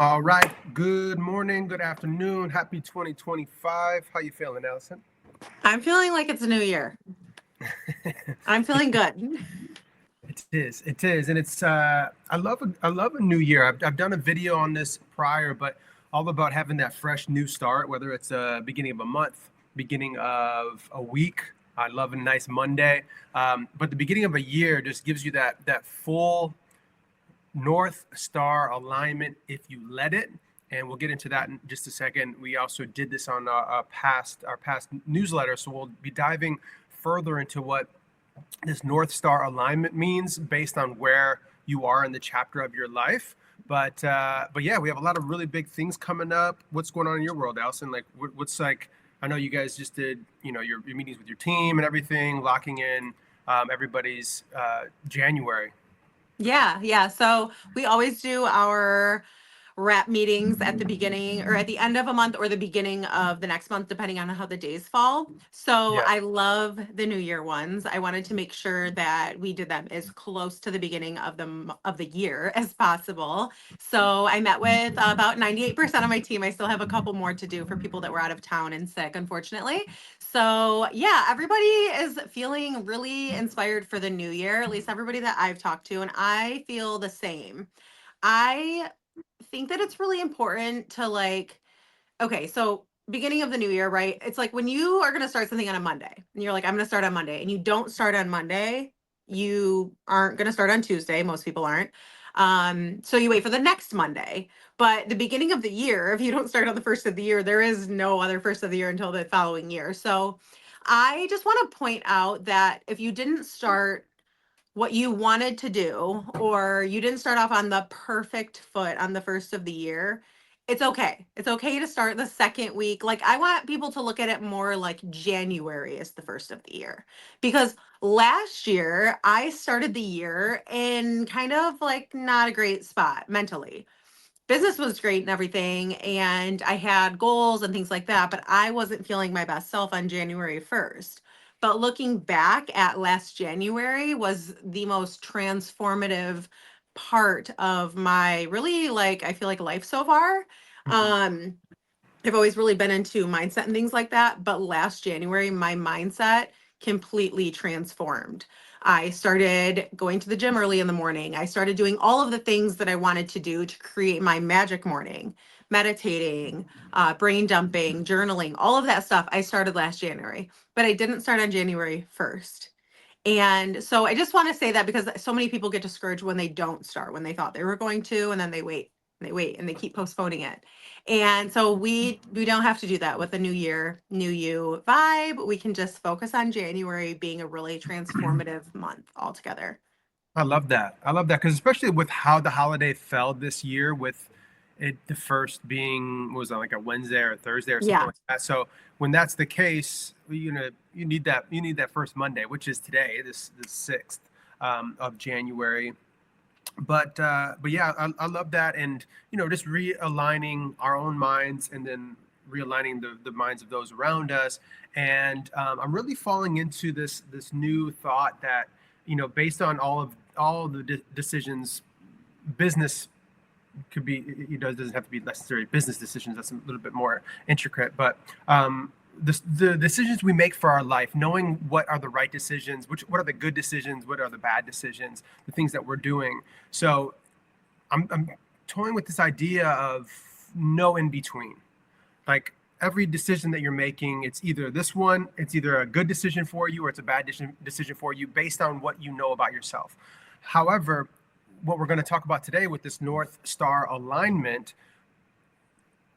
All right. Good morning, good afternoon. Happy 2025. How you feeling, Allison? I'm feeling like it's a new year. I'm feeling good. It is. It is. And it's I love a new year. I've done a video on this prior, but all about having that fresh new start, whether it's beginning of a month, beginning of a week. I love a nice Monday. But the beginning of a year just gives you that full North Star alignment if you let it. And we'll get into that in just a second. We also did this on our past newsletter, so we'll be diving further into what this North Star alignment means based on where you are in the chapter of your life. But yeah, we have a lot of really big things coming up. What's going on in your world, Allison? Like, what's like? I know you guys just did, your meetings with your team and everything, locking in everybody's January. Yeah. So we always do our wrap meetings at the beginning or at the end of a month or the beginning of the next month, depending on how the days fall. So Yeah. I love the New Year ones. I wanted to make sure that we did them as close to the beginning of the year as possible. So I met with about 98% of my team. I still have a couple more to do for people that were out of town and sick, unfortunately. So yeah, everybody is feeling really inspired for the new year, at least everybody that I've talked to, and I feel the same. I think that it's really important to okay, so beginning of the new year, right? It's like when you are going to start something on a Monday and you're like, I'm going to start on Monday, and you don't start on Monday, you aren't going to start on Tuesday. Most people aren't. So you wait for the next Monday. But the beginning of the year, if you don't start on the first of the year, there is no other first of the year until the following year. So I just want to point out that if you didn't start what you wanted to do, or you didn't start off on the perfect foot on the first of the year, it's okay. It's okay to start the second week. Like, I want people to look at it more like January is the first of the year. Because last year, I started the year in kind of like not a great spot mentally. Business was great and everything, and I had goals and things like that, but I wasn't feeling my best self on January 1st. But looking back at last January was the most transformative part of my really, like, I feel like, life so far. Mhm. Um I've always really been into mindset and things like that, but last January, my mindset completely transformed. I started going to the gym early in the morning. I started doing all of the things that I wanted to do to create my magic morning, meditating, brain dumping, journaling, all of that stuff. I started last January, but I didn't start on January 1st. And so I just want to say that because so many people get discouraged when they don't start, when they thought they were going to, and then they wait and they keep postponing it. And so we don't have to do that with a new year, new you vibe. We can just focus on January being a really transformative month altogether. I love that. I love that because especially with how the holiday fell this year, with it the first being what was that, like a Wednesday or a Thursday or something Yeah. like that. So when that's the case, you need that first Monday, which is today, this 6th of January. But yeah, I love that, and just realigning our own minds and then realigning the minds of those around us. And I'm really falling into this new thought that based on all the decisions, business could be, it doesn't have to be necessarily business decisions. That's a little bit more intricate, but the decisions we make for our life, knowing what are the right decisions, what are the good decisions, what are the bad decisions, the things that we're doing. So I'm toying with this idea of no in between. Like, every decision that you're making, it's either this one, it's either a good decision for you or it's a bad decision for you based on what you know about yourself. However, what we're going to talk about today with this North Star alignment,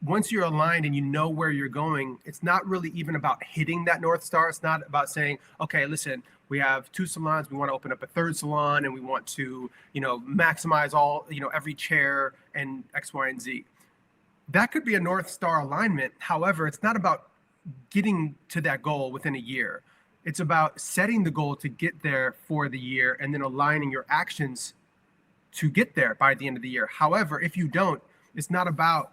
once you're aligned and you know where you're going, it's not really even about hitting that North Star. It's not about saying, okay, listen, we have 2 salons, we want to open up a third salon, and we want to, maximize all, every chair and X, Y, and Z. That could be a North Star alignment. However, it's not about getting to that goal within a year. It's about setting the goal to get there for the year and then aligning your actions to get there by the end of the year. However, if you don't, it's not about,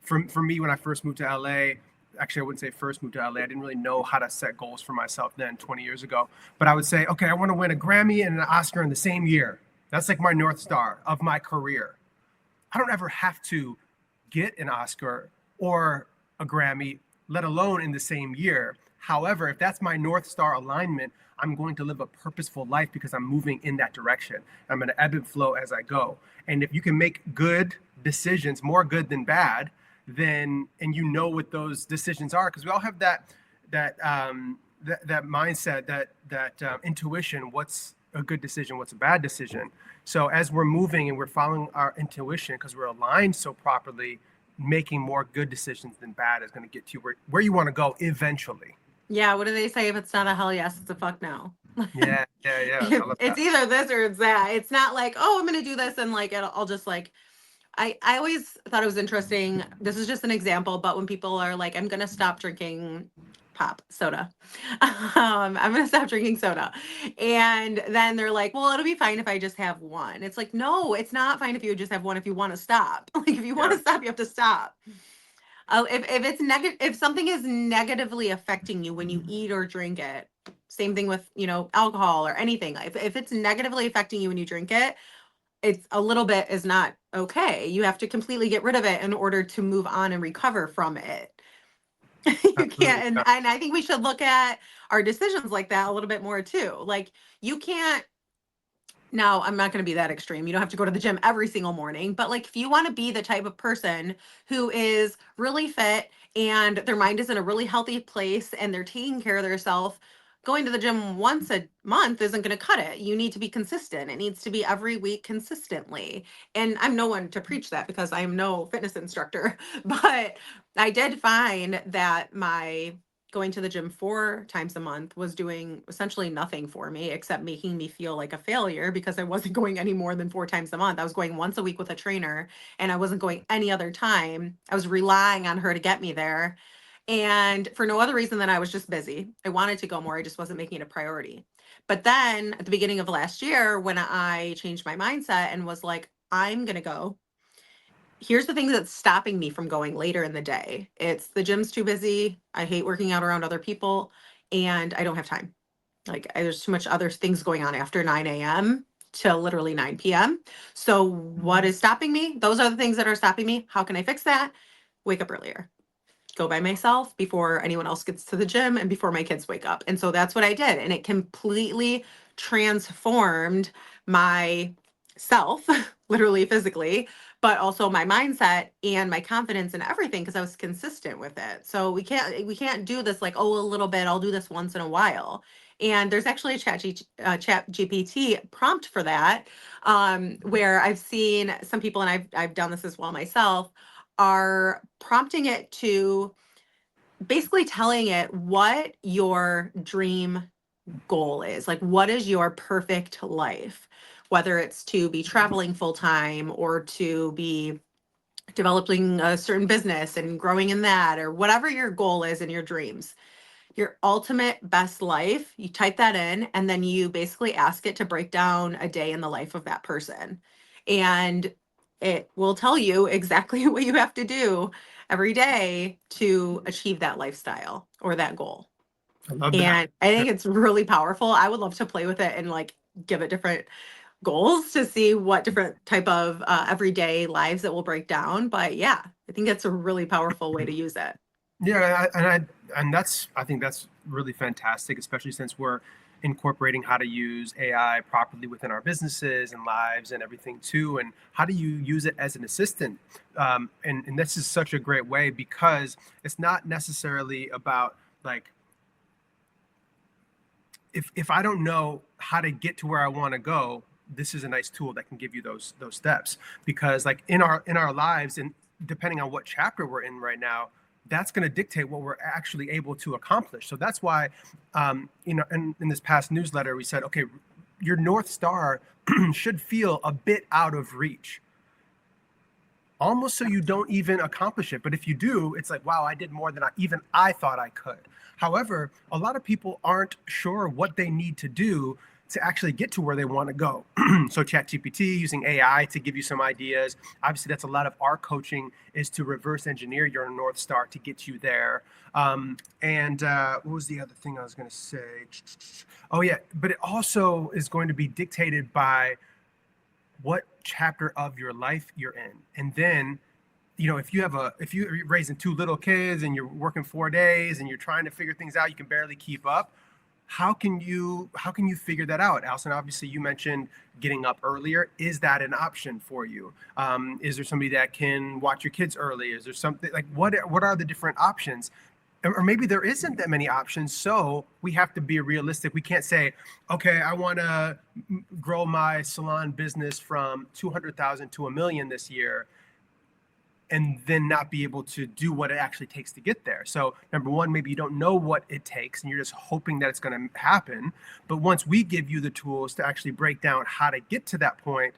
for me, when I first moved to LA, actually, I wouldn't say first moved to LA. I didn't really know how to set goals for myself then 20 years ago. But I would say, okay, I want to win a Grammy and an Oscar in the same year. That's like my North Star of my career. I don't ever have to get an Oscar or a Grammy, let alone in the same year. However, if that's my North Star alignment, I'm going to live a purposeful life because I'm moving in that direction. I'm going to ebb and flow as I go. And if you can make good decisions, more good than bad, then, and you know what those decisions are, because we all have that mindset, that intuition, what's a good decision, what's a bad decision. So as we're moving and we're following our intuition because we're aligned so properly, making more good decisions than bad is going to get you where you want to go eventually. Yeah, what do they say? If it's not a hell yes, it's a fuck no. Yeah, yeah, yeah. I love It's that. either this or it's that. It's not like, oh, I'm gonna do this and like I'll just like I always thought it was interesting. This is just an example, but when people are like, I'm gonna stop drinking pop soda. I'm gonna stop drinking soda. And then they're like, well, it'll be fine if I just have one. It's like, no, it's not fine if you just have one if you want to stop. Like if you want Yeah. to stop, you have to stop. If it's negative, if something is negatively affecting you when you eat or drink it, same thing with, alcohol or anything. If it's negatively affecting you when you drink it, it's a little bit is not okay. You have to completely get rid of it in order to move on and recover from it. You Absolutely. can't, and I think we should look at our decisions like that a little bit more too. Like you can't now, I'm not going to be that extreme. You don't have to go to the gym every single morning, but like if you want to be the type of person who is really fit and their mind is in a really healthy place and they're taking care of themselves, going to the gym once a month isn't going to cut it. You need to be consistent. It needs to be every week consistently. And I'm no one to preach that because I'm no fitness instructor, but I did find that my going to the gym 4 times a month was doing essentially nothing for me except making me feel like a failure because I wasn't going any more than 4 times a month. I was going once a week with a trainer and I wasn't going any other time. I was relying on her to get me there. And for no other reason than I was just busy. I wanted to go more. I just wasn't making it a priority. But then at the beginning of last year, when I changed my mindset and was like, I'm going to go, here's the thing that's stopping me from going later in the day. It's the gym's too busy. I hate working out around other people and I don't have time. There's too much other things going on after 9 a.m. to literally 9 p.m. So what is stopping me? Those are the things that are stopping me. How can I fix that? Wake up earlier, go by myself before anyone else gets to the gym and before my kids wake up. And so that's what I did. And it completely transformed my self, literally physically, but also my mindset and my confidence and everything because I was consistent with it. So we can't do this like, oh, a little bit, I'll do this once in a while. And there's actually a chat GPT prompt for that, where I've seen some people, and I've done this as well myself, are prompting it to basically telling it what your dream goal is. Like, what is your perfect life? Whether it's to be traveling full time or to be developing a certain business and growing in that, or whatever your goal is in your dreams, your ultimate best life, you type that in and then you basically ask it to break down a day in the life of that person. And it will tell you exactly what you have to do every day to achieve that lifestyle or that goal. I love that. And I think it's really powerful. I would love to play with it and like give it different goals to see what different type of everyday lives it will break down. But yeah, I think it's a really powerful way to use it. Yeah, and that's I think that's really fantastic, especially since we're incorporating how to use AI properly within our businesses and lives and everything too, and how do you use it as an assistant? And this is such a great way because it's not necessarily about like if I don't know how to get to where I want to go, this is a nice tool that can give you those steps. Because like in our lives, and depending on what chapter we're in right now, that's going to dictate what we're actually able to accomplish. So that's why, in this past newsletter, we said, okay, your North Star should feel a bit out of reach, almost so you don't even accomplish it. But if you do, it's like, wow, I did more than I thought I could. However, a lot of people aren't sure what they need to do to actually get to where they want to go. So ChatGPT, using AI to give you some ideas. Obviously, that's a lot of our coaching, is to reverse engineer your North Star to get you there. And what was the other thing I was going to say? Oh, yeah. But it also is going to be dictated by what chapter of your life you're in. And then, if you're raising two little kids and you're working 4 days and you're trying to figure things out, you can barely keep up. How can you figure that out, Allison? Obviously, you mentioned getting up earlier. Is that an option for you? Is there somebody that can watch your kids early? Is there something like what are the different options? Or maybe there isn't that many options, so we have to be realistic. We can't say, okay, I want to grow my salon business from 200,000 to 1 million this year, and then not be able to do what it actually takes to get there. So number one, maybe you don't know what it takes and you're just hoping that it's going to happen. But once we give you the tools to actually break down how to get to that point,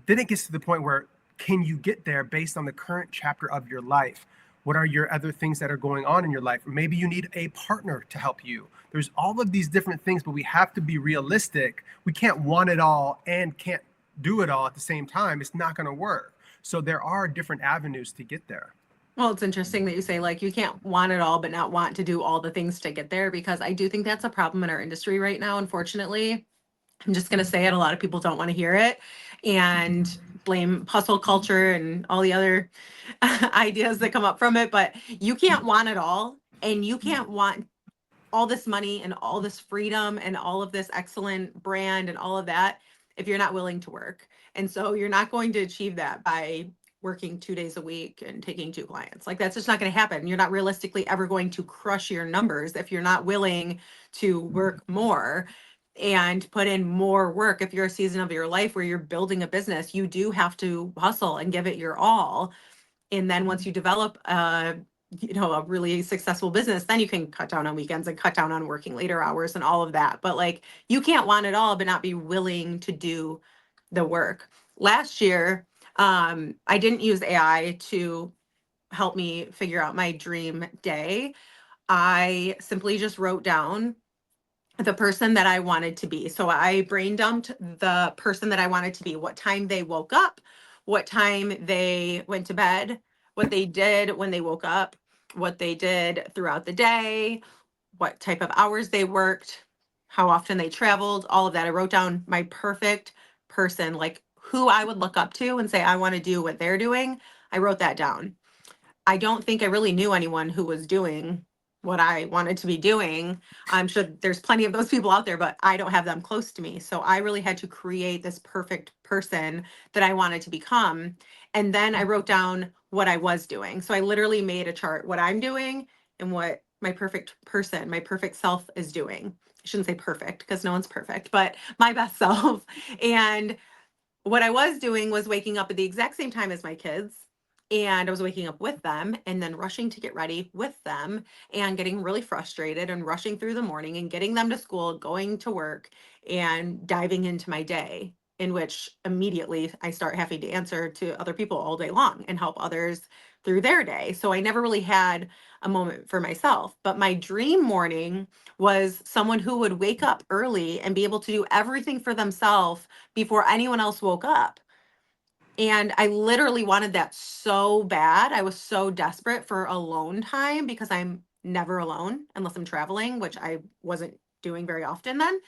then it gets to the point where, can you get there based on the current chapter of your life? What are your other things that are going on in your life? Maybe you need a partner to help you. There's all of these different things, but we have to be realistic. We can't want it all and can't do it all at the same time. It's not going to work. So there are different avenues to get there. Well, it's interesting that you say like you can't want it all, but not want to do all the things to get there, because I do think that's a problem in our industry right now, unfortunately. I'm just going to say it. A lot of people don't want to hear it and blame hustle culture and all the other ideas that come up from it. But you can't want it all, and you can't want all this money and all this freedom and all of this excellent brand and all of that if you're not willing to work. And so you're not going to achieve that by working 2 days a week and taking two clients. Like that's just not going to happen. You're not realistically ever going to crush your numbers if you're not willing to work more and put in more work. If you're a season of your life where you're building a business, you do have to hustle and give it your all. And then once you develop a really successful business, then you can cut down on weekends and cut down on working later hours and all of that. But like you can't want it all but not be willing to do the work. Last year, I didn't use AI to help me figure out my dream day. I simply just wrote down the person that I wanted to be. So I brain dumped the person that I wanted to be, what time they woke up, what time they went to bed, what they did when they woke up, what they did throughout the day, what type of hours they worked, how often they traveled, all of that. I wrote down my perfect person, like who I would look up to and say, I want to do what they're doing. I wrote that down. I don't think I really knew anyone who was doing what I wanted to be doing. I'm sure there's plenty of those people out there, but I don't have them close to me. So I really had to create this perfect person that I wanted to become. And then I wrote down what I was doing. So I literally made a chart, what I'm doing and what my perfect person, my perfect self is doing. I shouldn't say perfect because no one's perfect, but my best self. And what I was doing was waking up at the exact same time as my kids. And I was waking up with them and then rushing to get ready with them and getting really frustrated and rushing through the morning and getting them to school, going to work and diving into my day, in which immediately I start having to answer to other people all day long and help others through their day. So I never really had a moment for myself. But my dream morning was someone who would wake up early and be able to do everything for themselves before anyone else woke up. And I literally wanted that so bad. I was so desperate for alone time because I'm never alone unless I'm traveling, which I wasn't doing very often then.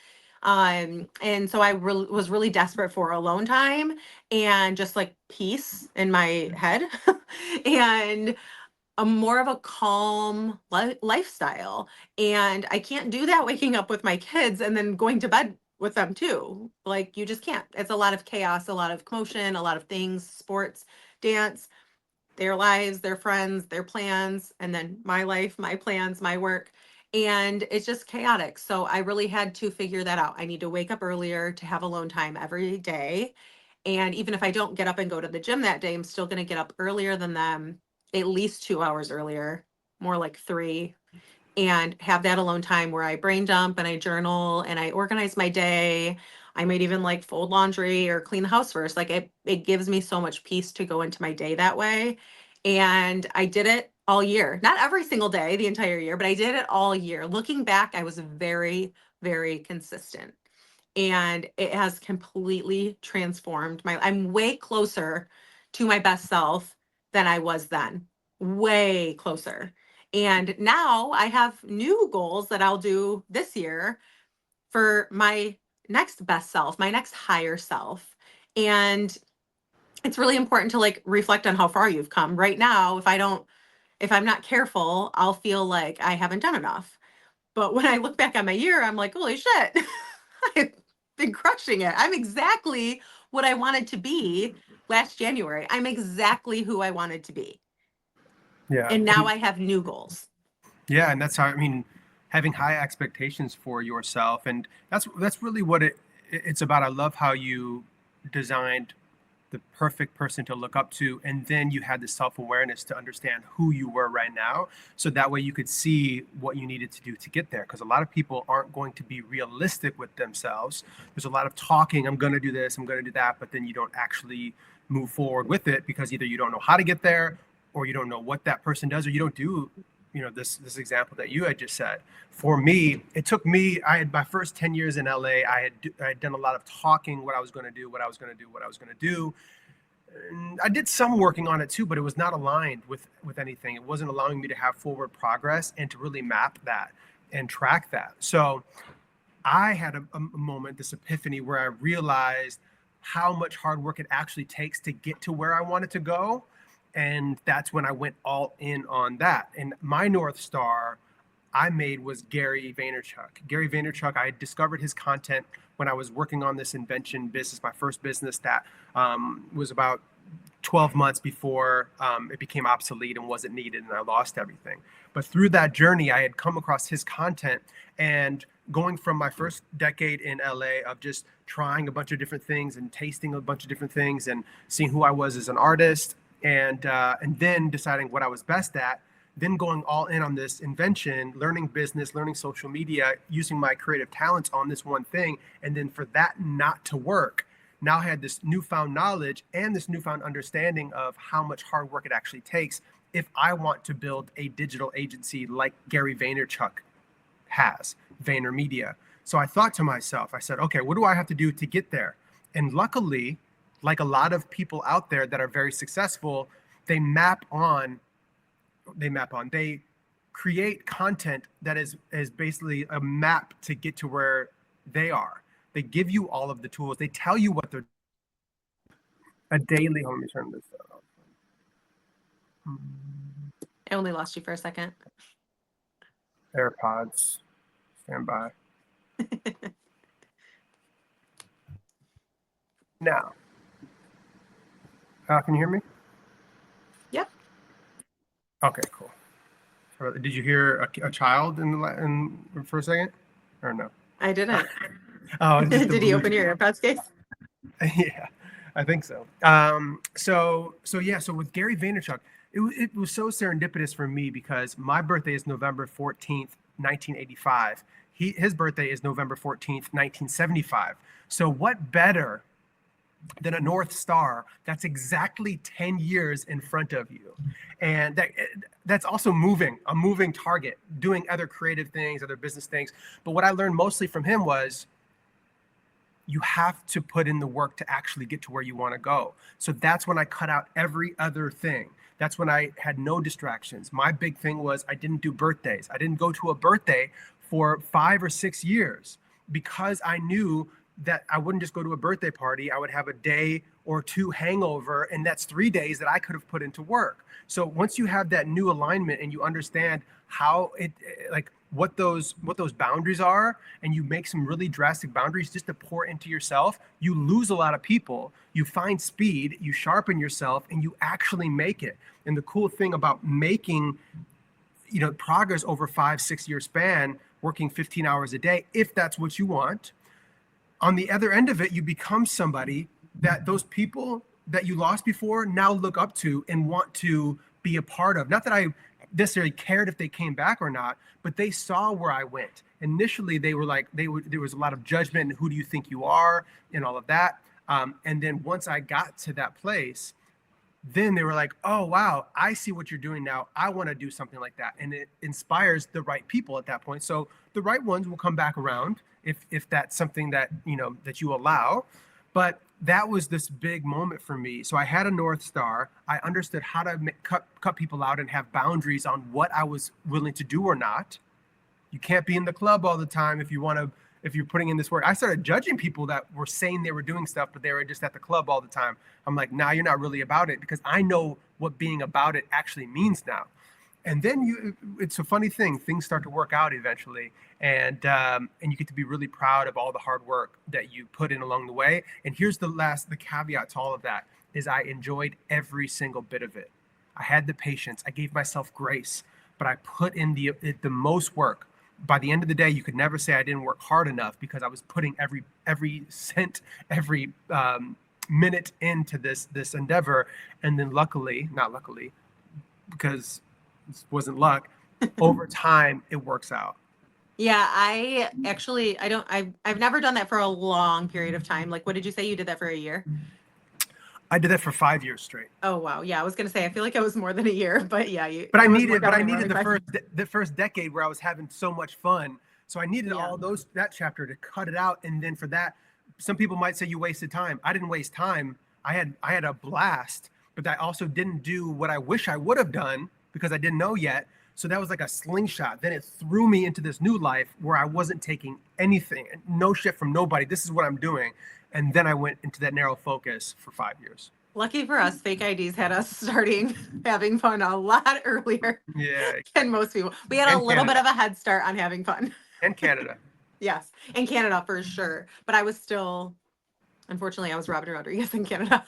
And so was really desperate for alone time and just like peace in my head and a more of a calm lifestyle. And I can't do that waking up with my kids and then going to bed with them too. Like you just can't. It's a lot of chaos, a lot of commotion, a lot of things, sports, dance, their lives, their friends, their plans, and then my life, my plans, my work. And it's just chaotic. So I really had to figure that out. I need to wake up earlier to have alone time every day. And even if I don't get up and go to the gym that day, I'm still going to get up earlier than them, at least 2 hours earlier, more like three, and have that alone time where I brain dump and I journal and I organize my day. I might even like fold laundry or clean the house first. Like it gives me so much peace to go into my day that way. And I did it all year. Not every single day, the entire year, but I did it all year. Looking back, I was very, very consistent. And it has completely transformed I'm way closer to my best self than I was then. Way closer. And now I have new goals that I'll do this year for my next best self, my next higher self. And it's really important to like reflect on how far you've come. Right now, if I'm not careful, I'll feel like I haven't done enough. But when I look back on my year, I'm like, holy shit, I've been crushing it. I'm exactly what I wanted to be last January. I'm exactly who I wanted to be. Yeah. And now I have new goals. Yeah, and that's how I mean, having high expectations for yourself, and that's really what it's about. I love how you designed the perfect person to look up to, and then you had the self-awareness to understand who you were right now, so that way you could see what you needed to do to get there. Because a lot of people aren't going to be realistic with themselves. There's a lot of talking, I'm going to do this, I'm going to do that, but then you don't actually move forward with it because either you don't know how to get there, or you don't know what that person does, or you don't do, this example that you had just said. For me, it took me, I had my first 10 years in LA, I had done a lot of talking, what I was going to do, what I was going to do, what I was going to do. And I did some working on it too, but it was not aligned with anything. It wasn't allowing me to have forward progress and to really map that and track that. So I had a moment, this epiphany, where I realized how much hard work it actually takes to get to where I wanted to go. And that's when I went all in on that. And my North Star I made was Gary Vaynerchuk. Gary Vaynerchuk, I discovered his content when I was working on this invention business, my first business that was about 12 months before it became obsolete and wasn't needed, and I lost everything. But through that journey, I had come across his content, and going from my first decade in LA of just trying a bunch of different things and tasting a bunch of different things and seeing who I was as an artist, and then deciding what I was best at, then going all in on this invention, learning business, learning social media, using my creative talents on this one thing, and then for that not to work, now I had this newfound knowledge and this newfound understanding of how much hard work it actually takes if I want to build a digital agency like Gary Vaynerchuk has, VaynerMedia. So I thought to myself, I said, okay, what do I have to do to get there? And luckily, like a lot of people out there that are very successful, they create content that is basically a map to get to where they are. They give you all of the tools. They tell you what they're a daily. Let me turn this off. I only lost you for a second. AirPods, stand by. Now, can you hear me? Yep. Okay, cool. Did you hear a child for a second, or no? I didn't. Oh, did he open your AirPods case? Yeah, I think so. So with Gary Vaynerchuk, it was so serendipitous for me because my birthday is November 14th, 1985. His birthday is November 14th, 1975. So what better than a North Star that's exactly 10 years in front of you? And that's also a moving target, doing other creative things, other business things. But what I learned mostly from him was you have to put in the work to actually get to where you want to go. So that's when I cut out every other thing. That's when I had no distractions. My big thing was I didn't do birthdays. I didn't go to a birthday for 5 or 6 years because I knew that I wouldn't just go to a birthday party. I would have a day or two hangover, and that's 3 days that I could have put into work. So once you have that new alignment and you understand how what those boundaries are, and you make some really drastic boundaries just to pour into yourself, you lose a lot of people, you find speed, you sharpen yourself, and you actually make it. And the cool thing about making progress over 5-6 year span, working 15 hours a day, if that's what you want, on the other end of it, you become somebody that those people that you lost before now look up to and want to be a part of. Not that I necessarily cared if they came back or not, but they saw where I went. Initially, they were like, there was a lot of judgment and who do you think you are and all of that. And then once I got to that place, then they were like, oh, wow, I see what you're doing now. I want to do something like that. And it inspires the right people at that point. So the right ones will come back around if that's something that, that you allow. But that was this big moment for me. So I had a North Star. I understood how to cut people out and have boundaries on what I was willing to do or not. You can't be in the club all the time if you want to if you're putting in this work. I started judging people that were saying they were doing stuff, but they were just at the club all the time. I'm like, nah, you're not really about it, because I know what being about it actually means now. And then it's a funny thing, things start to work out eventually, and you get to be really proud of all the hard work that you put in along the way. And here's the caveat to all of that is I enjoyed every single bit of it. I had the patience, I gave myself grace, but I put in the most work. By the end of the day, you could never say I didn't work hard enough, because I was putting every cent, every minute into this endeavor. And then luckily, not luckily, because this wasn't luck, over time it works out. Yeah, I actually I've never done that for a long period of time. Like, what did you say, you did that for a year? I did that for 5 years straight. Oh wow. Yeah, I was gonna say I feel like it was more than a year, but yeah, But I it was needed, but I definitely more needed like 5 years. the first decade where I was having so much fun. So I needed Yeah. all that chapter to cut it out. And then for that, some people might say you wasted time. I didn't waste time. I had a blast, but I also didn't do what I wish I would have done because I didn't know yet. So that was like a slingshot. Then it threw me into this new life where I wasn't taking anything, no shit from nobody. This is what I'm doing. And then I went into that narrow focus for 5 years. Lucky for us, fake IDs had us starting having fun a lot earlier Yeah. than most people. We had a And little bit Canada. of a head start on having fun. And Canada. Yes, in Canada for sure. But I was still, unfortunately, I was Robin Rodriguez in Canada.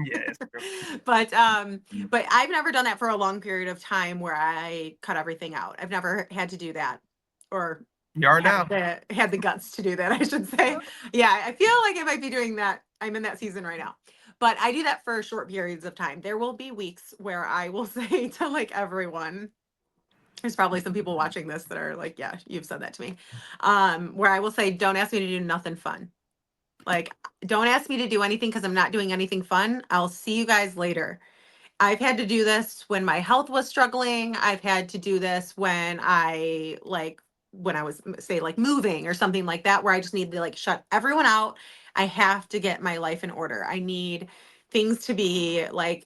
Yeah, it's true. But I've never done that for a long period of time where I cut everything out. I've never had to do that, or You are now. had the guts to do that, I should say. Yeah, I feel like I might be doing that. I'm in that season right now. But I do that for short periods of time. There will be weeks where I will say to like everyone, there's probably some people watching this that are like, yeah, you've said that to me. Where I will say, don't ask me to do nothing fun. Like, don't ask me to do anything because I'm not doing anything fun. I'll see you guys later. I've had to do this when my health was struggling. I've had to do this when when I was say like moving or something like that, where I just need to like shut everyone out. I have to get my life in order. I need things to be like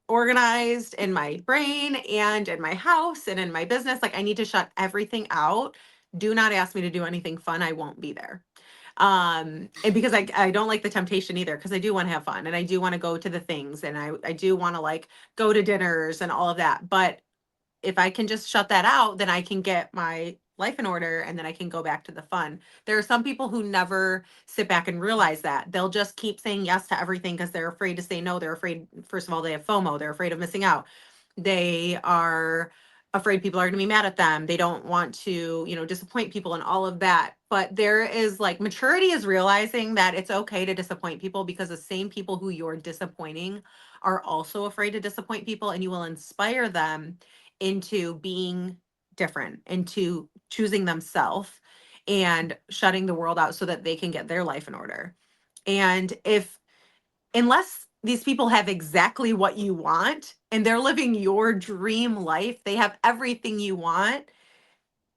organized in my brain and in my house and in my business. Like, I need to shut everything out. Do not ask me to do anything fun. I won't be there. And because I don't like the temptation either, because I do want to have fun and I do want to go to the things and I do want to like go to dinners and all of that. But if I can just shut that out, then I can get my life in order and then I can go back to the fun. There are some people who never sit back and realize that. They'll just keep saying yes to everything because they're afraid to say no. They're afraid, first of all, they have FOMO. They're afraid of missing out. They are afraid people are going to be mad at them. They don't want to, disappoint people and all of that. But there is like maturity is realizing that it's okay to disappoint people, because the same people who you're disappointing are also afraid to disappoint people, and you will inspire them into being different, into choosing themselves and shutting the world out so that they can get their life in order. And unless these people have exactly what you want and they're living your dream life, they have everything you want,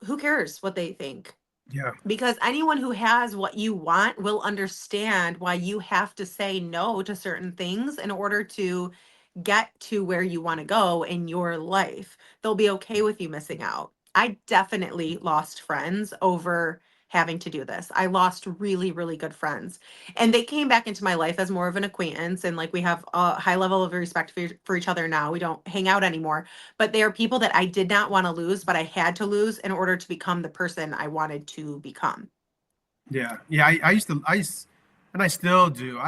who cares what they think? Yeah. Because anyone who has what you want will understand why you have to say no to certain things in order to get to where you want to go in your life. They'll be okay with you missing out. I definitely lost friends over having to do this. I lost really, really good friends. And they came back into my life as more of an acquaintance. And like, we have a high level of respect for each other now. We don't hang out anymore. But they are people that I did not want to lose, but I had to lose in order to become the person I wanted to become. Yeah, yeah. And I still do.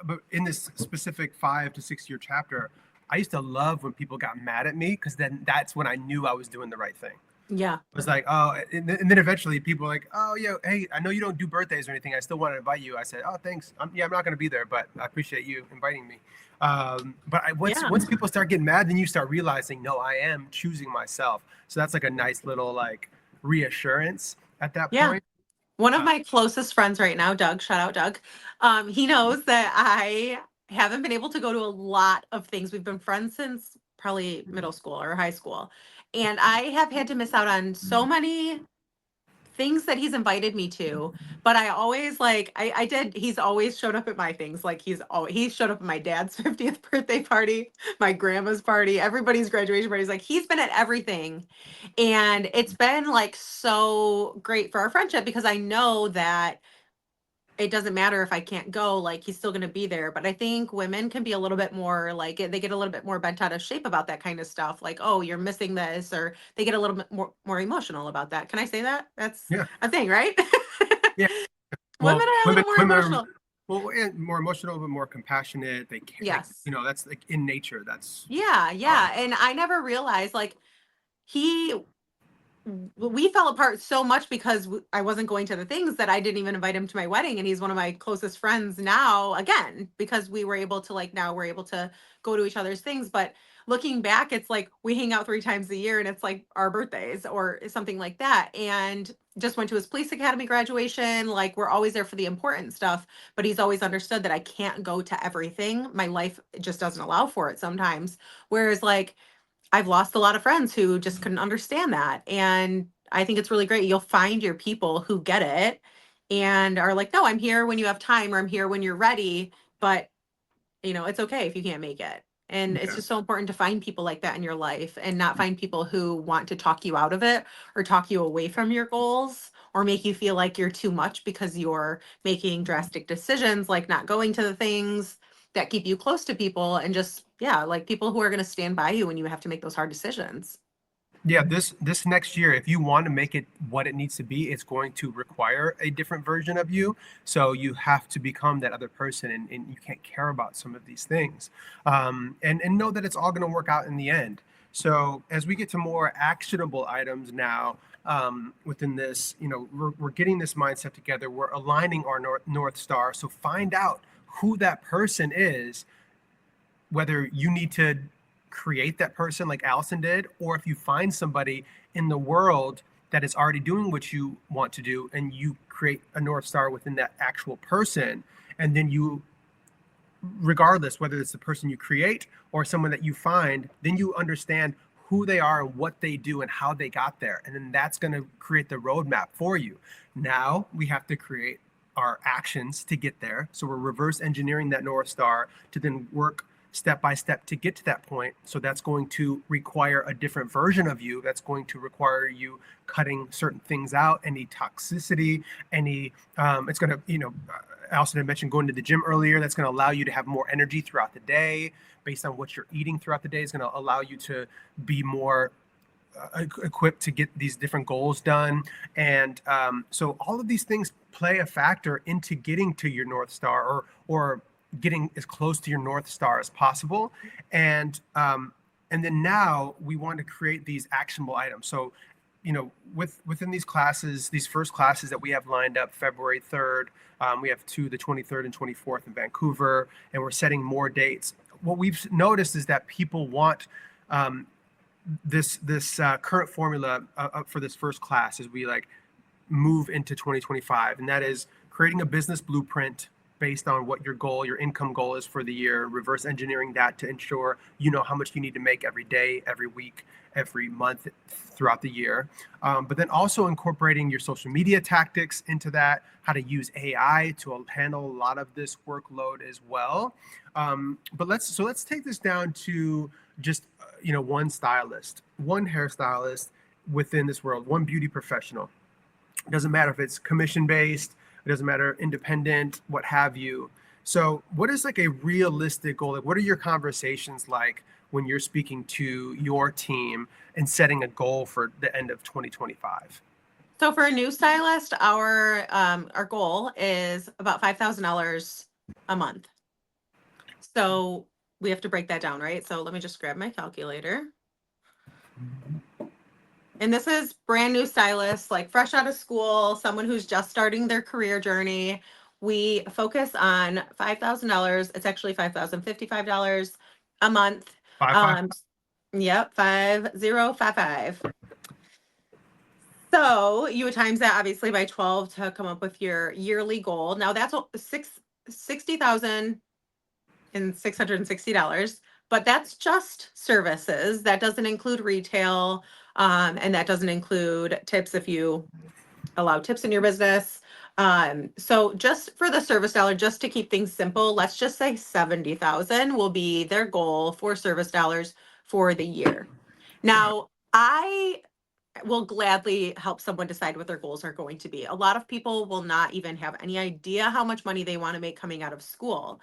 But in this specific 5 to 6 year chapter, I used to love when people got mad at me, because then that's when I knew I was doing the right thing. Yeah. It was like, oh, and then eventually people were like, oh, yeah, hey, I know you don't do birthdays or anything. I still want to invite you. I said, oh, thanks. I'm not going to be there, but I appreciate you inviting me. But once people start getting mad, then you start realizing, no, I am choosing myself. So that's like a nice little like reassurance at that point. One of my closest friends right now, Doug, shout out Doug. He knows that I haven't been able to go to a lot of things. We've been friends since probably middle school or high school. And I have had to miss out on so many things that he's invited me to, but I always like I did he's always showed up at my things. Like he showed up at my dad's 50th birthday party, my grandma's party, everybody's graduation parties. Like he's been at everything. And it's been like so great for our friendship because I know that it doesn't matter if I can't go, like he's still going to be there. But I think women can be a little bit more like they get a little bit more bent out of shape about that kind of stuff. Like, oh, you're missing this, or they get a little bit more emotional about that. Can I say that? That's Yeah. a thing, right? Yeah. Women Well, are a little more women are emotional. well, and more emotional, but more compassionate. Like, Yes. that's like in nature. That's Yeah, um, yeah. And I never realized like he we fell apart so much because I wasn't going to the things that I didn't even invite him to my wedding. And he's one of my closest friends now, again, because we were able to, like, now we're able to go to each other's things. But looking back, it's like we hang out 3 times a year and it's like our birthdays or something like that. And just went to his police academy graduation. Like, we're always there for the important stuff, but he's always understood that I can't go to everything. My life just doesn't allow for it sometimes. Whereas, like, I've lost a lot of friends who just couldn't understand that. And I think it's really great. You'll find your people who get it and are like, no, I'm here when you have time or I'm here when you're ready. But, it's okay if you can't make it. And it's yeah. just so important to find people like that in your life and not find people who want to talk you out of it or talk you away from your goals or make you feel like you're too much because you're making drastic decisions, like not going to the things that keep you close to people and just, yeah, like people who are going to stand by you when you have to make those hard decisions. Yeah, this next year, if you want to make it what it needs to be, it's going to require a different version of you. So you have to become that other person, and you can't care about some of these things, and know that it's all going to work out in the end. So as we get to more actionable items now, within this, we're getting this mindset together. We're aligning our North Star. So find out who that person is, whether you need to create that person like Allison did, or if you find somebody in the world that is already doing what you want to do and you create a North Star within that actual person. And then you, regardless whether it's the person you create or someone that you find, then you understand who they are and what they do and how they got there. And then that's going to create the roadmap for you. Now we have to create our actions to get there. So we're reverse engineering that North Star to then work step by step to get to that point. So that's going to require a different version of you. That's going to require you cutting certain things out, any toxicity, it's going to, Allison had mentioned going to the gym earlier. That's going to allow you to have more energy throughout the day based on what you're eating throughout the day is going to allow you to be more equipped to get these different goals done. And so all of these things play a factor into getting to your North Star or getting as close to your North Star as possible. And then now we want to create these actionable items. So, within these classes, these first classes that we have lined up February 3rd, we have two, the 23rd and 24th in Vancouver, and we're setting more dates. What we've noticed is that people want this current formula for this first class as we like move into 2025, and that is creating a business blueprint based on what your income goal is for the year, reverse engineering that to ensure you know how much you need to make every day, every week, every month throughout the year. But then also incorporating your social media tactics into that, how to use AI to handle a lot of this workload as well. But let's take this down to just one stylist, one hairstylist within this world, one beauty professional. It doesn't matter if it's commission based, it doesn't matter, independent, what have you. So what is like a realistic goal? Like, what are your conversations like when you're speaking to your team and setting a goal for the end of 2025? So for a new stylist, our goal is about $5,000 a month. So we have to break that down, right? So let me just grab my calculator. And this is brand new stylists, like fresh out of school, someone who's just starting their career journey. We focus on $5,000. It's actually $5,055 a month. Five. Yep, 5055. So you would times that obviously by 12 to come up with your yearly goal. Now that's $60,660, but that's just services. That doesn't include retail, and that doesn't include tips if you allow tips in your business. So just for the service dollar, just to keep things simple, let's just say 70,000 will be their goal for service dollars for the year. Now, I will gladly help someone decide what their goals are going to be. A lot of people will not even have any idea how much money they want to make coming out of school.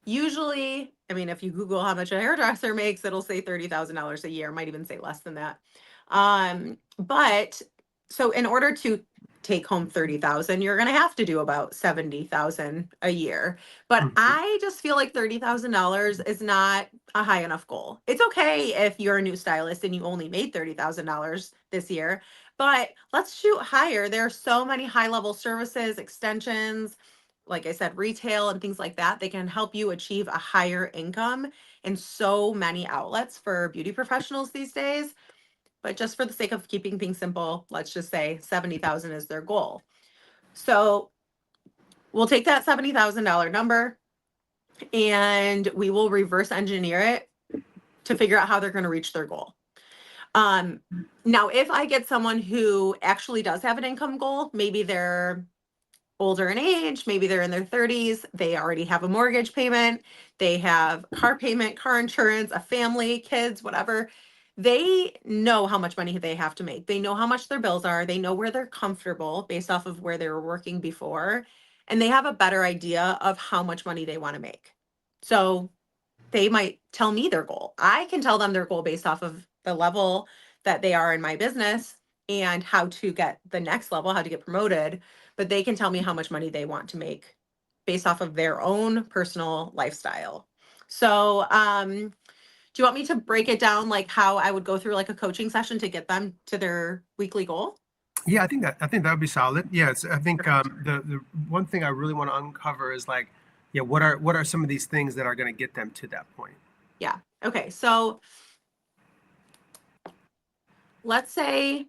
Usually, I mean, if you Google how much a hairdresser makes, it'll say $30,000 a year, might even say less than that. But so in order to take home 30,000, you're going to have to do about 70,000 a year. But Mhm. I just feel like $30,000 is not a high enough goal. It's okay if you're a new stylist and you only made $30,000 this year, but let's shoot higher. There are so many high level services, extensions, like I said, retail and things like that. They can help you achieve a higher income in so many outlets for beauty professionals these days. But just for the sake of keeping things simple, let's just say 70,000 is their goal. So we'll take that $70,000 number and we will reverse engineer it to figure out how they're going to reach their goal. Um, Now, if I get someone who actually does have an income goal, maybe they're older in age, maybe they're in their 30s, they already have a mortgage payment, they have car payment, car insurance, a family, kids, whatever. They know how much money they have to make. They know how much their bills are. They know where they're comfortable based off of where they were working before. And they have a better idea of how much money they want to make. So they might tell me their goal. I can tell them their goal based off of the level that they are in my business and how to get the next level, how to get promoted, but they can tell me how much money they want to make based off of their own personal lifestyle. So, do you want me to break it down like how I would go through like a coaching session to get them to their weekly goal? Yeah, I think that would be solid. Yes, I think Perfect. the one thing I really want to uncover is like, yeah, what are some of these things that are going to get them to that point? Yeah. Okay. So let's say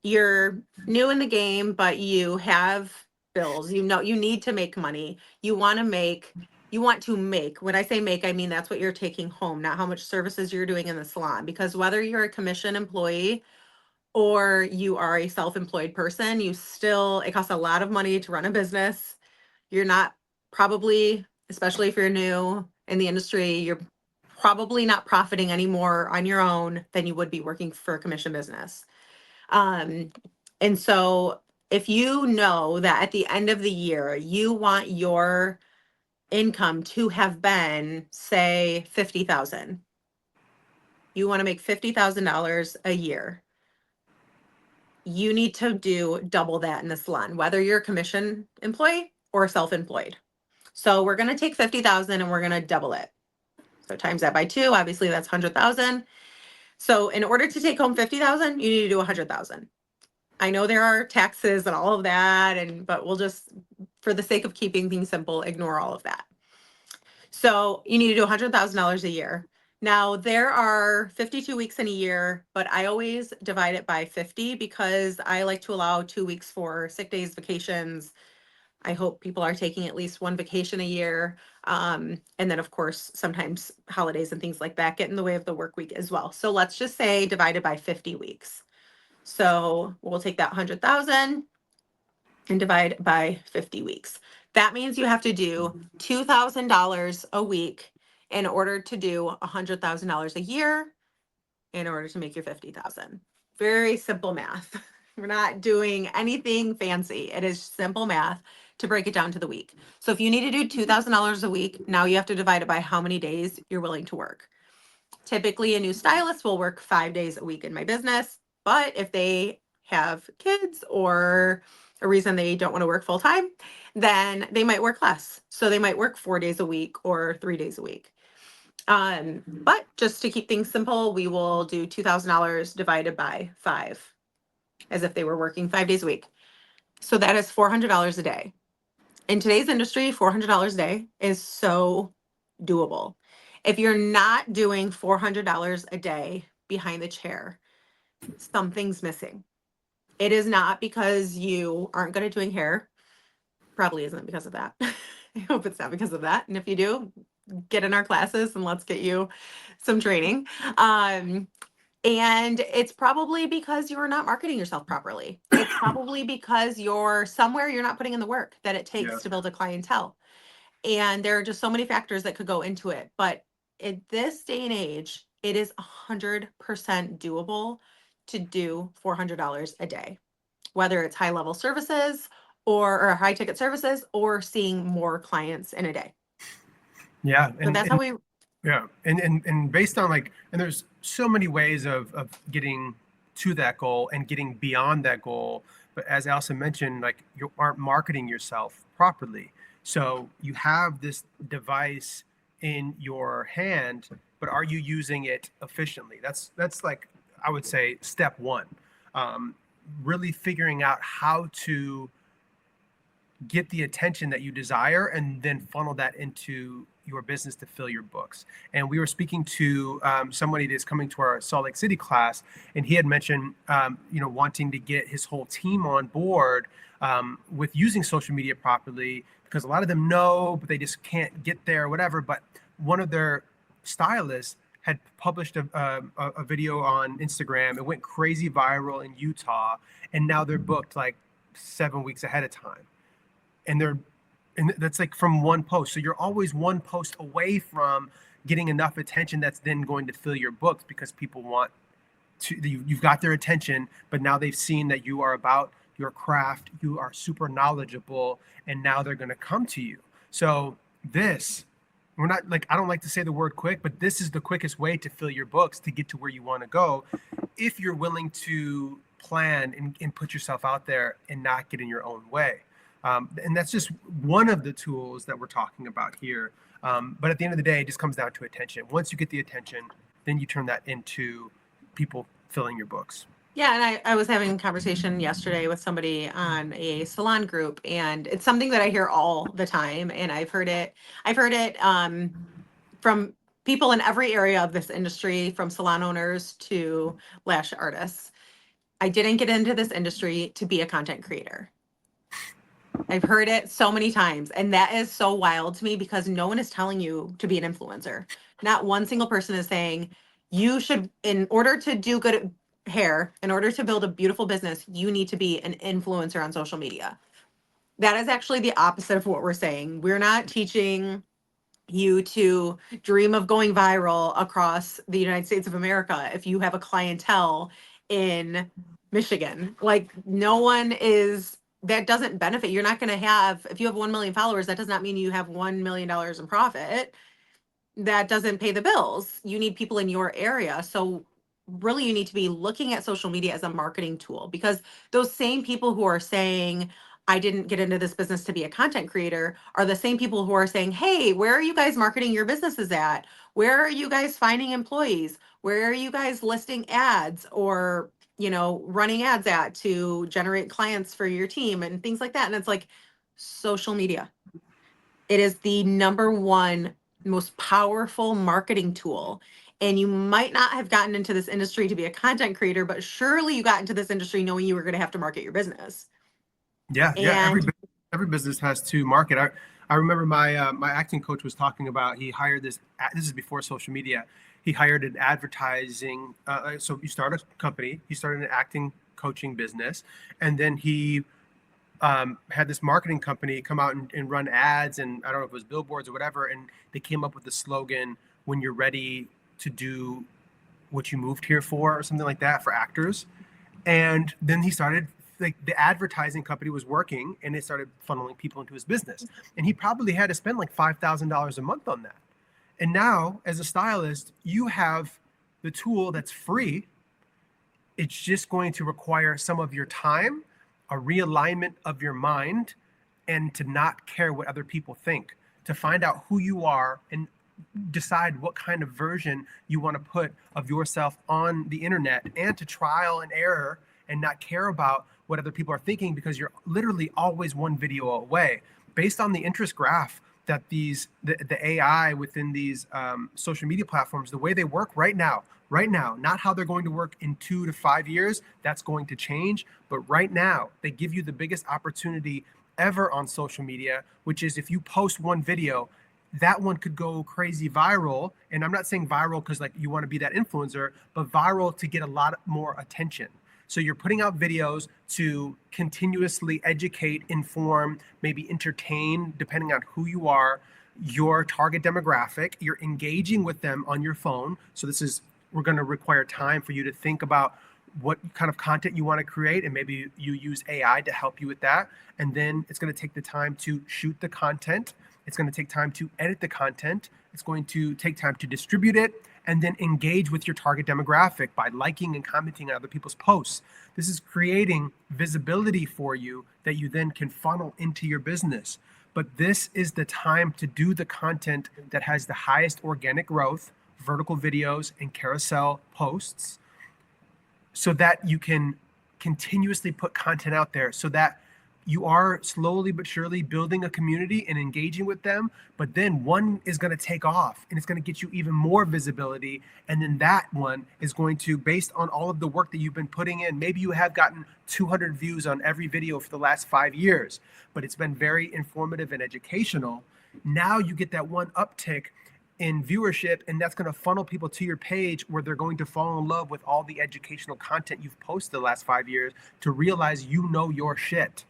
you're new in the game, but you have bills. You know, you need to make money. You want to make. When I say make, I mean that's what you're taking home, not how much services you're doing in the salon. Because whether you're a commission employee or you are a self-employed person, it costs a lot of money to run a business. You're not probably, especially if you're new in the industry, you're probably not profiting any more on your own than you would be working for a commission business. Um, and so if you know that at the end of the year, you want your income to have been, say, 50,000, you want to make $50,000 a year, you need to do double that in the salon, whether you're a commission employee or self-employed. So we're going to take 50,000 and we're going to double it. So times that by two, obviously that's 100,000. So in order to take home 50,000, you need to do 100,000. I know there are taxes and all of that, but we'll just, for the sake of keeping things simple, ignore all of that. So you need to do $100,000 a year. Now there are 52 weeks in a year, but I always divide it by 50 because I like to allow 2 weeks for sick days, vacations. I hope people are taking at least one vacation a year. And then of course, sometimes holidays and things like that get in the way of the work week as well. So let's just say divided by 50 weeks. So we'll take that 100,000 and divide by 50 weeks. That means you have to do $2,000 a week in order to do $100,000 a year in order to make your 50,000. Very simple math. We're not doing anything fancy. It is simple math to break it down to the week. So if you need to do $2,000 a week, now you have to divide it by how many days you're willing to work. Typically, a new stylist will work 5 days a week in my business, but if they have kids or a reason they don't want to work full time, then they might work less. So they might work 4 days a week or 3 days a week. But just to keep things simple, we will do $2,000 divided by five, as if they were working 5 days a week. So that is $400 a day. In today's industry, $400 a day is so doable. If you're not doing $400 a day behind the chair, something's missing. It is not because you aren't good at doing hair. Probably isn't because of that. I hope it's not because of that. And if you do, get in our classes and let's get you some training. Um, And it's probably because you're not marketing yourself properly. It's probably because you're somewhere you're not putting in the work that it Yeah. takes to build a clientele. And there are just so many factors that could go into it. But in this day and age, it is 100% doable to do $400 a day, whether it's high level services or high ticket services or seeing more clients in a day. Yeah. So that's how we, Yeah, and based on like, and there's so many ways of getting to that goal and getting beyond that goal. But as Allison mentioned, like you aren't marketing yourself properly. So you have this device in your hand, but are you using it efficiently? That's like I would say step one. Um, really figuring out how to get the attention that you desire and then funnel that into your business to fill your books. And we were speaking to somebody that's coming to our Salt Lake City class, and he had mentioned, wanting to get his whole team on board with using social media properly, because a lot of them know, but they just can't get there or whatever. But one of their stylists had published a video on Instagram. It went crazy viral in Utah, and now they're booked like 7 weeks ahead of time, and that's like from one post. So you're always one post away from getting enough attention that's then going to fill your books, because people want to, you've got their attention, but now they've seen that you are about your craft, you are super knowledgeable, and now they're going to come to you. So this, we're not like, I don't like to say the word quick, but this is the quickest way to fill your books to get to where you want to go, if you're willing to plan and put yourself out there and not get in your own way. And that's just one of the tools that we're talking about here. But at the end of the day, it just comes down to attention. Once you get the attention, then you turn that into people filling your books. yeah. And I was having a conversation yesterday with somebody on a salon group, and it's something that I hear all the time. And I've heard it from people in every area of this industry, from salon owners to lash artists. I didn't get into this industry to be a content creator. I've heard it so many times, and that is so wild to me, because no one is telling you to be an influencer. Not one single person is saying you should, in order to do good hair, in order to build a beautiful business, you need to be an influencer on social media. That is actually the opposite of what we're saying. We're not teaching you to dream of going viral across the United States of America if you have a clientele in Michigan. Like, no one is, that doesn't benefit. You're not going to have, if you have 1 million followers, that does not mean you have $1 million in profit. That doesn't pay the bills. You need people in your area. So really, you need to be looking at social media as a marketing tool, because those same people who are saying, I didn't get into this business to be a content creator, are the same people who are saying, hey, where are you guys marketing your businesses at? Where are you guys finding employees? Where are you guys listing ads, or running ads at to generate clients for your team and things like that? And it's like, social media, it is the number one most powerful marketing tool. And you might not have gotten into this industry to be a content creator, but surely you got into this industry knowing you were going to have to market your business. Yeah, yeah. And Every business has to market. I remember my acting coach was talking about, he hired this. This is before social media. He hired an advertising. So you start a company. He started an acting coaching business, and then he had this marketing company come out and run ads, and I don't know if it was billboards or whatever. And they came up with the slogan, "When you're ready to do what you moved here for," or something like that, for actors. And then he started, like, the advertising company was working, and it started funneling people into his business. And he probably had to spend like $5,000 a month on that. And now, as a stylist, you have the tool that's free. It's just going to require some of your time, a realignment of your mind, and to not care what other people think, to find out who you are and decide what kind of version you want to put of yourself on the internet, and to trial and error and not care about what other people are thinking, because you're literally always one video away. Based on the interest graph that the AI within these social media platforms, the way they work right now, not how they're going to work in 2 to 5 years, that's going to change. But right now, they give you the biggest opportunity ever on social media, which is, if you post one video, that one could go crazy viral. And I'm not saying viral because like you want to be that influencer, but viral to get a lot more attention. So you're putting out videos to continuously educate, inform, maybe entertain, depending on who you are, your target demographic. You're engaging with them on your phone. So we're going to require time for you to think about what kind of content you want to create, and maybe you use AI to help you with that. And then it's going to take the time to shoot the content. It's going to take time to edit the content. It's going to take time to distribute it, and then engage with your target demographic by liking and commenting on other people's posts. This is creating visibility for you that you then can funnel into your business. But this is the time to do the content that has the highest organic growth, vertical videos and carousel posts, so that you can continuously put content out there, so that you are slowly but surely building a community and engaging with them. But then one is going to take off and it's going to get you even more visibility. And then that one is going to, based on all of the work that you've been putting in, maybe you have gotten 200 views on every video for the last 5 years, but it's been very informative and educational. Now you get that one uptick in viewership, and that's going to funnel people to your page, where they're going to fall in love with all the educational content you've posted the last 5 years, to realize you know your shit.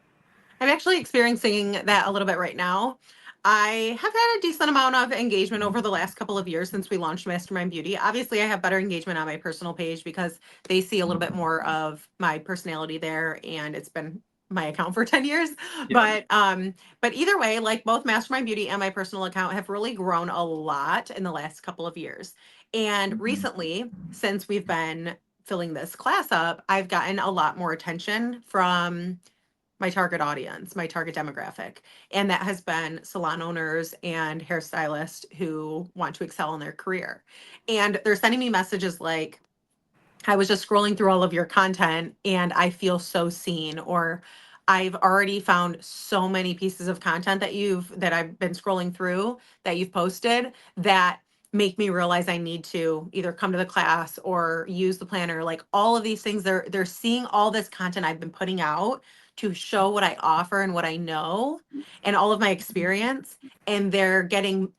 I'm actually experiencing that a little bit right now. I have had a decent amount of engagement over the last couple of years since we launched Mastermind Beauty. Obviously, I have better engagement on my personal page because they see a little bit more of my personality there, and it's been my account for 10 years. Yeah. But either way, like both Mastermind Beauty and my personal account have really grown a lot in the last couple of years. And recently, since we've been filling this class up, I've gotten a lot more attention from my target audience, my target demographic. And that has been salon owners and hairstylists who want to excel in their career. And they're sending me messages like, I was just scrolling through all of your content and I feel so seen, or I've already found so many pieces of content that I've been scrolling through that you've posted that make me realize I need to either come to the class or use the planner. Like all of these things, they're seeing all this content I've been putting out to show what I offer and what I know and all of my experience, and they're getting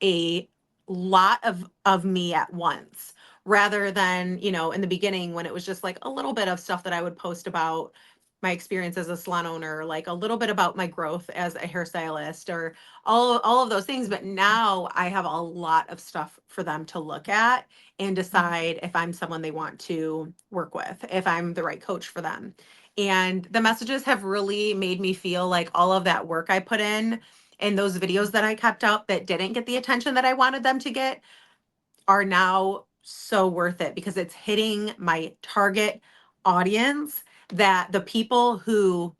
a lot of me at once, rather than, in the beginning when it was just like a little bit of stuff that I would post about my experience as a salon owner, like a little bit about my growth as a hairstylist, or all of those things. But now I have a lot of stuff for them to look at and decide if I'm someone they want to work with, if I'm the right coach for them. And the messages have really made me feel like all of that work I put in and those videos that I kept up that didn't get the attention that I wanted them to get are now so worth it, because it's hitting my target audience, that the people who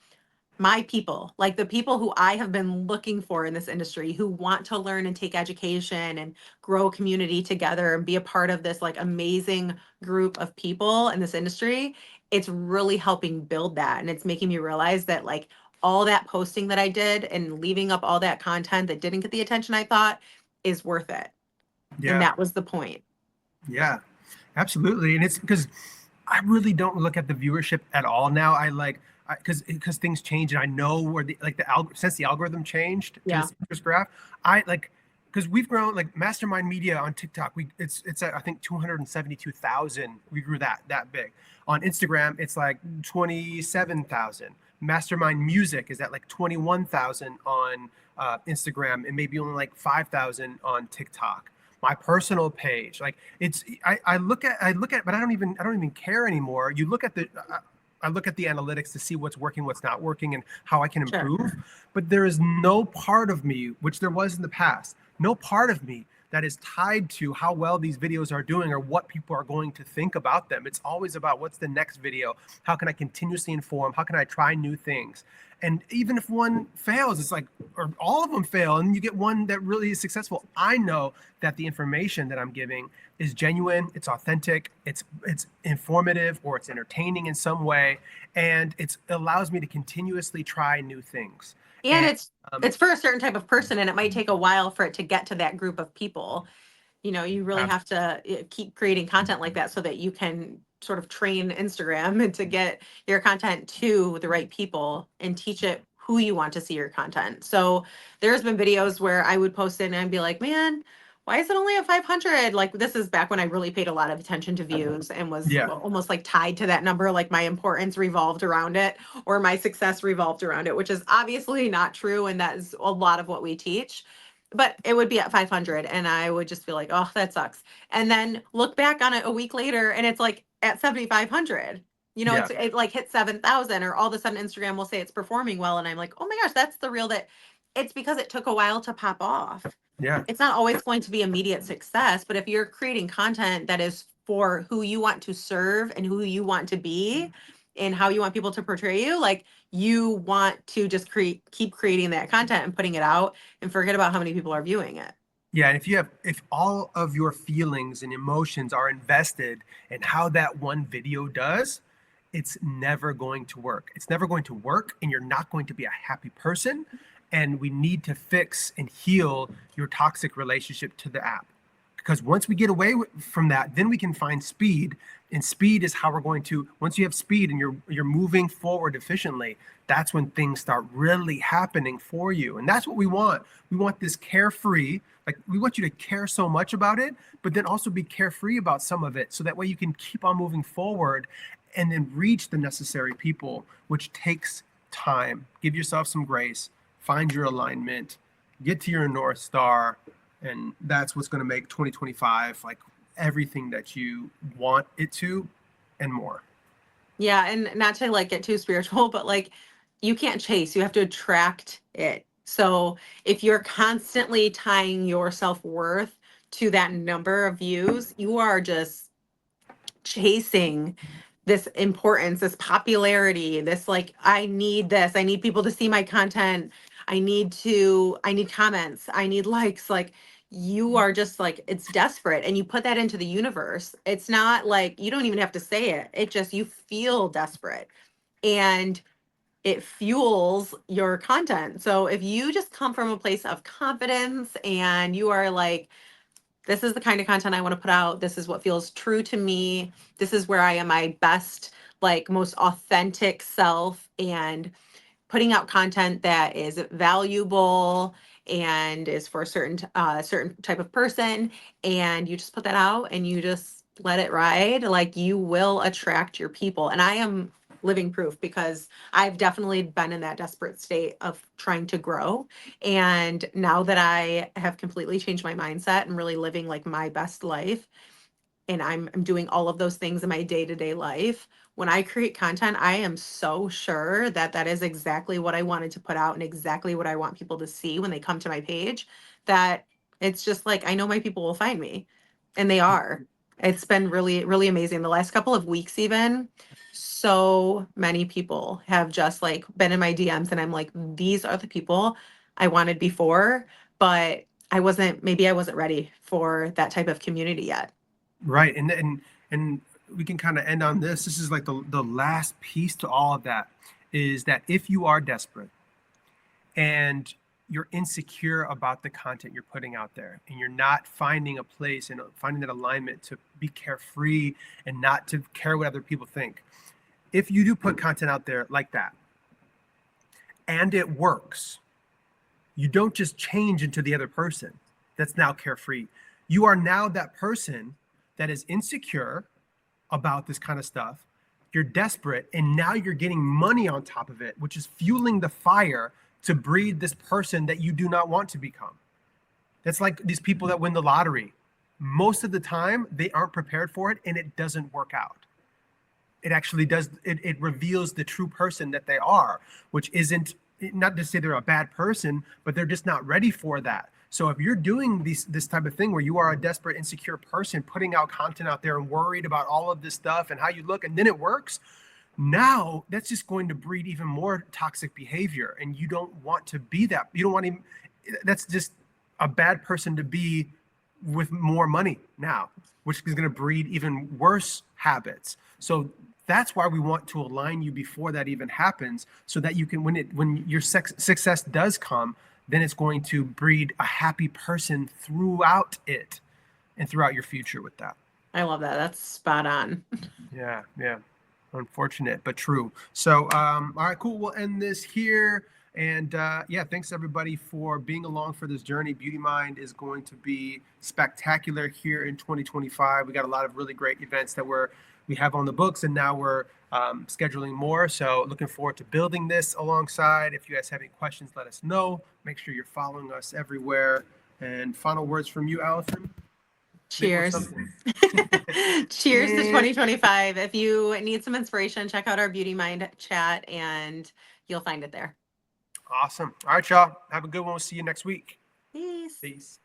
my people, like the people who I have been looking for in this industry, who want to learn and take education and grow a community together and be a part of this like amazing group of people in this industry. It's really helping build that. And it's making me realize that like all that posting that I did and leaving up all that content that didn't get the attention I thought is worth it. And Yeah. that was the point. Yeah, absolutely. And it's because I really don't look at the viewership at all now. I like, because things change, and I know where since the algorithm changed to Yeah. this interest graph, I like, because we've grown like Mastermind Media on TikTok. It's at I think 272,000. We grew that big. On Instagram, it's like 27,000. Mastermind Music is at like 21,000 on Instagram, and maybe only like 5,000 on TikTok. My personal page, like I look at, but I don't even care anymore. You look at I look at the analytics to see what's working, what's not working, and how I can Sure. improve. But there is no part of me, which there was in the past, no part of me that is tied to how well these videos are doing or what people are going to think about them. It's always about what's the next video? How can I continuously inform? How can I try new things? And even if one fails, it's like, or all of them fail, and you get one that really is successful, I know that the information that I'm giving is genuine, it's authentic, it's informative, or it's entertaining in some way, and it allows me to continuously try new things. And And it's for a certain type of person, and it might take a while for it to get to that group of people. You really have to keep creating content like that so that you can sort of train Instagram and to get your content to the right people and teach it who you want to see your content. So there's been videos where I would post it and I'd be like, man, why is it only at 500? Like, this is back when I really paid a lot of attention to views and was Yeah. almost like tied to that number. Like my importance revolved around it or my success revolved around it, which is obviously not true. And that is a lot of what we teach. But it would be at 500 and I would just be like, oh, that sucks. And then look back on it a week later and it's like at 7,500. You know, Yeah. it like hit 7,000 or all of a sudden Instagram will say it's performing well. And I'm like, oh my gosh, that's the real that it's because it took a while to pop off. Yeah. It's not always going to be immediate success, but if you're creating content that is for who you want to serve and who you want to be and how you want people to portray you, like you want to just keep creating that content and putting it out and forget about how many people are viewing it. Yeah, and if all of your feelings and emotions are invested in how that one video does, it's never going to work. It's never going to work, and you're not going to be a happy person. And we need to fix and heal your toxic relationship to the app. Because once we get away from that, then we can find speed. And speed is how we're going to, once you have speed and you're moving forward efficiently, that's when things start really happening for you. And that's what we want. We want this carefree, like we want you to care so much about it, but then also be carefree about some of it. So that way you can keep on moving forward and then reach the necessary people, which takes time. Give yourself some grace, find your alignment, get to your North Star. And that's what's going to make 2025 like everything that you want it to and more. Yeah, and not to like get too spiritual, but like you can't chase, you have to attract it. So if you're constantly tying your self-worth to that number of views, you are just chasing this importance, this popularity, this like, I need this, I need people to see my content. I need comments, I need likes. Like you are just like, it's desperate. And you put that into the universe. It's not like you don't even have to say it. It just, you feel desperate and it fuels your content. So if you just come from a place of confidence and you are like, this is the kind of content I want to put out. This is what feels true to me. This is where I am my best, like most authentic self and putting out content that is valuable and is for a certain type of person and you just put that out and you just let it ride, like you will attract your people. And I am living proof because I've definitely been in that desperate state of trying to grow. And now that I have completely changed my mindset and really living like my best life, and I'm doing all of those things in my day-to-day life. When I create content, I am so sure that that is exactly what I wanted to put out and exactly what I want people to see when they come to my page, that it's just like I know my people will find me and they are. It's been really really amazing the last couple of weeks even. So many people have just like been in my DMs and I'm like, these are the people I wanted before, but maybe I wasn't ready for that type of community yet. Right. And we can kind of end on this. This is like the last piece to all of that is that if you are desperate and you're insecure about the content you're putting out there and you're not finding a place and finding that alignment to be carefree and not to care what other people think. If you do put content out there like that and it works, you don't just change into the other person that's now carefree. You are now that person that is insecure about this kind of stuff. You're desperate, and now you're getting money on top of it, which is fueling the fire to breed this person that you do not want to become. That's like these people that win the lottery. Most of the time, they aren't prepared for it, and it doesn't work out. It actually does. It reveals the true person that they are, which isn't, not to say they're a bad person, but they're just not ready for that. So if you're doing this type of thing where you are a desperate, insecure person, putting out content out there and worried about all of this stuff and how you look, and then it works, now that's just going to breed even more toxic behavior. And you don't want to be that. You don't want to, that's just a bad person to be with more money now, which is going to breed even worse habits. So that's why we want to align you before that even happens, so that you can, when your success does come, then it's going to breed a happy person throughout it and throughout your future with that. I love that. That's spot on. Yeah, yeah. Unfortunate, but true. So, all right, cool. We'll end this here. And yeah, thanks everybody for being along for this journey. Beauty Mind is going to be spectacular here in 2025. We got a lot of really great events that we have on the books, and now we're scheduling more. So looking forward to building this alongside. If you guys have any questions, let us know. Make sure you're following us everywhere. And final words from you, Allison. Leave with Cheers. something. Cheers to And 2025. If you need some inspiration, check out our Beauty Mind chat and you'll find it there. awesome. All right, y'all. Have a good one. We'll see you next week. Peace. Peace.